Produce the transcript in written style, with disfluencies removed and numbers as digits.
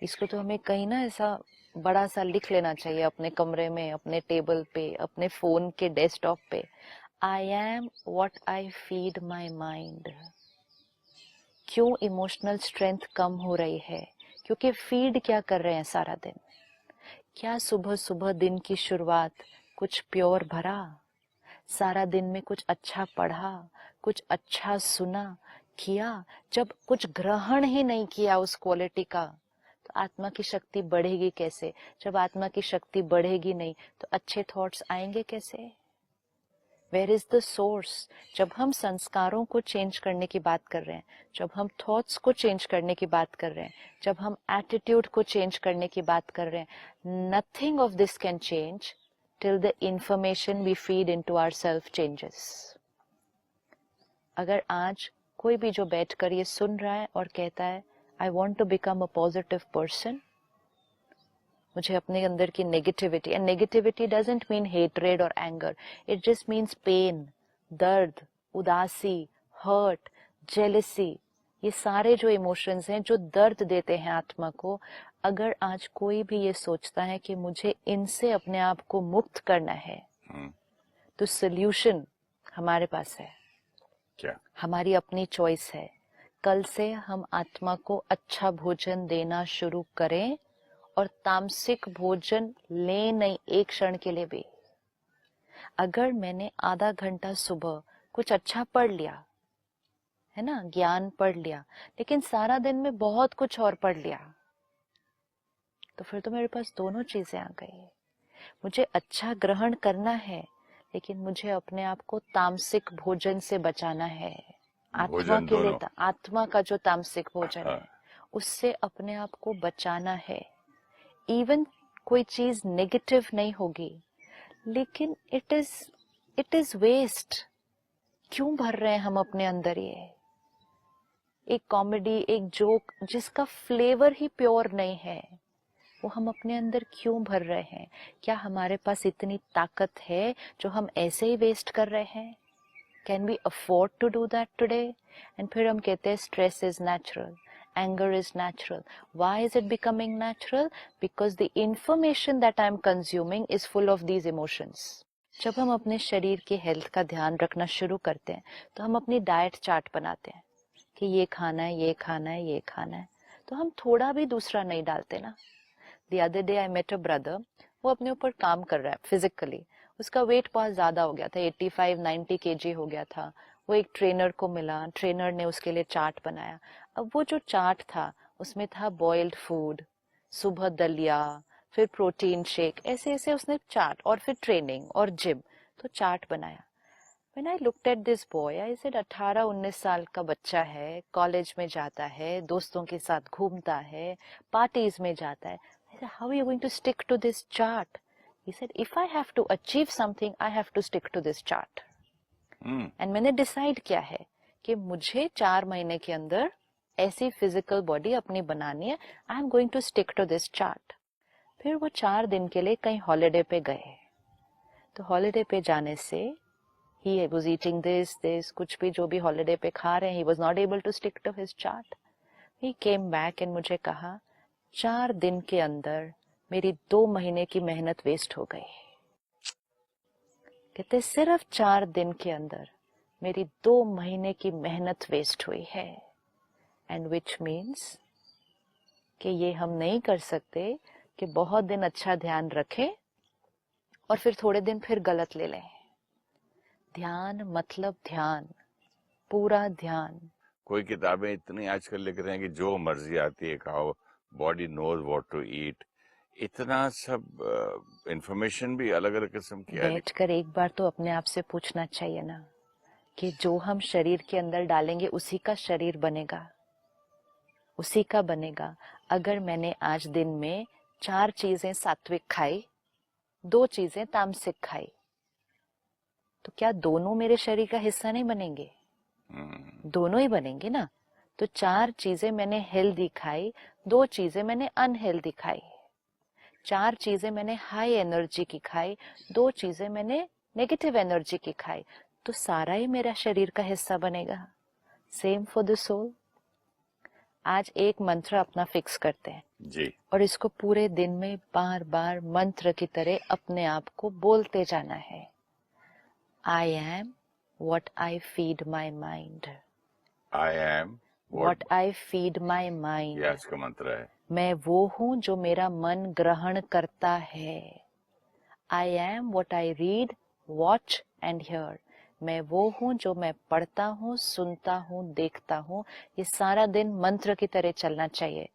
इसको तो हमें कहीं ना ऐसा बड़ा सा लिख लेना चाहिए अपने कमरे में, अपने टेबल पे, अपने फोन के डेस्कटॉप पे। I am what I feed my mind. क्यों इमोशनल स्ट्रेंथ कम हो रही है? क्योंकि फीड क्या कर रहे हैं सारा दिन? क्या सुबह सुबह दिन की शुरुआत कुछ प्योर भरा? सारा दिन में कुछ अच्छा पढ़ा, कुछ अच्छा सुना, किया? जब कुछ ग्रहण ही नहीं किया उस क्वालिटी का, तो आत्मा की शक्ति बढ़ेगी कैसे? जब आत्मा की शक्ति बढ़ेगी नहीं तो अच्छे थॉट्स आएंगे कैसे? Where is the source? जब हम संस्कारों को चेंज करने की बात कर रहे हैं, जब हम थॉट्स को चेंज करने की बात कर रहे हैं, जब हम एटीट्यूड को चेंज करने की बात कर रहे हैं, nothing of this can change till the information we feed into ourselves changes. अगर आज कोई भी जो बैठकर ये सुन रहा है और कहता है I want to become a positive person, मुझे अपने अंदर की negativity, and negativity doesn't mean hatred और anger, it just means pain, दर्द, उदासी, हर्ट, जेलसी, ये सारे जो इमोशंस हैं जो दर्द देते हैं आत्मा को, अगर आज कोई भी ये सोचता है कि मुझे इनसे अपने आप को मुक्त करना है, तो सोल्यूशन हमारे पास है। क्या? हमारी अपनी चॉइस है। कल से हम आत्मा को अच्छा भोजन देना शुरू करें, और तामसिक भोजन ले नहीं एक क्षण के लिए भी। अगर मैंने आधा घंटा सुबह कुछ अच्छा पढ़ लिया है ना, ज्ञान पढ़ लिया, लेकिन सारा दिन में बहुत कुछ और पढ़ लिया, तो फिर तो मेरे पास दोनों चीजें आ गई। मुझे अच्छा ग्रहण करना है, लेकिन मुझे अपने आप को तामसिक भोजन से बचाना है। आत्मा के लिए आत्मा का जो तामसिक भोजन है उससे अपने आप को बचाना है। इवन कोई चीज नेगेटिव नहीं होगी, लेकिन इट इज वेस्ट। क्यों भर रहे हैं हम अपने अंदर ये एक कॉमेडी, एक जोक जिसका फ्लेवर ही प्योर नहीं है, वो हम अपने अंदर क्यों भर रहे हैं? क्या हमारे पास इतनी ताकत है जो हम ऐसे ही वेस्ट कर रहे हैं? Can we afford to do that today? And फिर हम कहते हैं stress is natural, anger is natural. Why is it becoming natural? Because the information that I am consuming is full of these emotions. जब हम अपने शरीर की health का ध्यान रखना शुरू करते हैं तो हम अपनी डाइट चार्ट बनाते हैं कि ये खाना है, ये खाना है, ये खाना है, तो हम थोड़ा भी दूसरा नहीं डालते ना। The other day I met a brother, वो अपने ऊपर काम कर रहा है फिजिकली, उसका वेट बहुत ज्यादा हो गया था, 85-90 kg हो गया था। वो एक ट्रेनर को मिला, ट्रेनर ने उसके लिए चार्ट बनाया। अब वो जो चार्ट था उसमें था बॉइल्ड फूड, सुबह दलिया, फिर प्रोटीन शेक, ऐसे ऐसे उसने चार्ट, और फिर ट्रेनिंग और जिम, तो चार्ट बनाया। When I looked at this boy, I said 18-19 साल का बच्चा है, कॉलेज में जाता है, दोस्तों के साथ घूमता है, पार्टीज में जाता है। I said, how are you going to stick to this chart? He said, if I have to achieve something, I have to stick to this chart. And मैंने डिसाइड किया है कि मुझे 4 महीने के अंदर ऐसी फिजिकल बॉडी अपनी बनानी है। I am going to stick to this chart. फिर वो 4 दिन के लिए कहीं हॉलिडे पे गए, तो हॉलिडे पे जाने से he was eating this, कुछ भी जो भी हॉलिडे पे खा रहे हैं, he was not able to stick to his chart. He came back and मुझे कहा 4 दिन के अंदर मेरी 2 महीने की मेहनत वेस्ट हो गई। कहते सिर्फ 4 दिन के अंदर मेरी 2 महीने की मेहनत वेस्ट हुई है। एंड विच मीन्स कि ये हम नहीं कर सकते कि बहुत दिन अच्छा ध्यान रखें और फिर थोड़े दिन फिर गलत ले लें। ध्यान मतलब ध्यान, पूरा ध्यान। कोई किताबें इतनी आजकल लिख रहे हैं कि जो मर्जी आती है खाओ, body knows what to eat, इतना सब इंफॉर्मेशन भी अलग अलग किस्म की है। बैठकर एक बार तो अपने आप से पूछना चाहिए ना कि जो हम शरीर के अंदर डालेंगे उसी का शरीर बनेगा, उसी का बनेगा। अगर मैंने आज दिन में 4 चीजें सात्विक खाई, 2 चीजें तामसिक खाई, तो क्या दोनों मेरे शरीर का हिस्सा नहीं बनेंगे? दोनों ही बनेंगे ना। तो 4 चीजें मैंने हेल्दी खाई, 2 चीजें मैंने अनहेल्दी खाई। 4 चीजें मैंने हाई एनर्जी की खाई, 2 चीजें मैंने नेगेटिव एनर्जी की खाई, तो सारा ही मेरा शरीर का हिस्सा बनेगा। Same for the soul. आज एक मंत्र अपना फिक्स करते हैं जी। और इसको पूरे दिन में बार बार मंत्र की तरह अपने आप को बोलते जाना है। I M what I feed my mind. I am What I feed my mind. ये आज का मंत्र है। मैं वो हूँ जो मेरा मन ग्रहण करता है। I am what I read, watch and hear. मैं वो हूँ जो मैं पढ़ता हूँ, सुनता हूँ, देखता हूँ। ये सारा दिन मंत्र की तरह चलना चाहिए।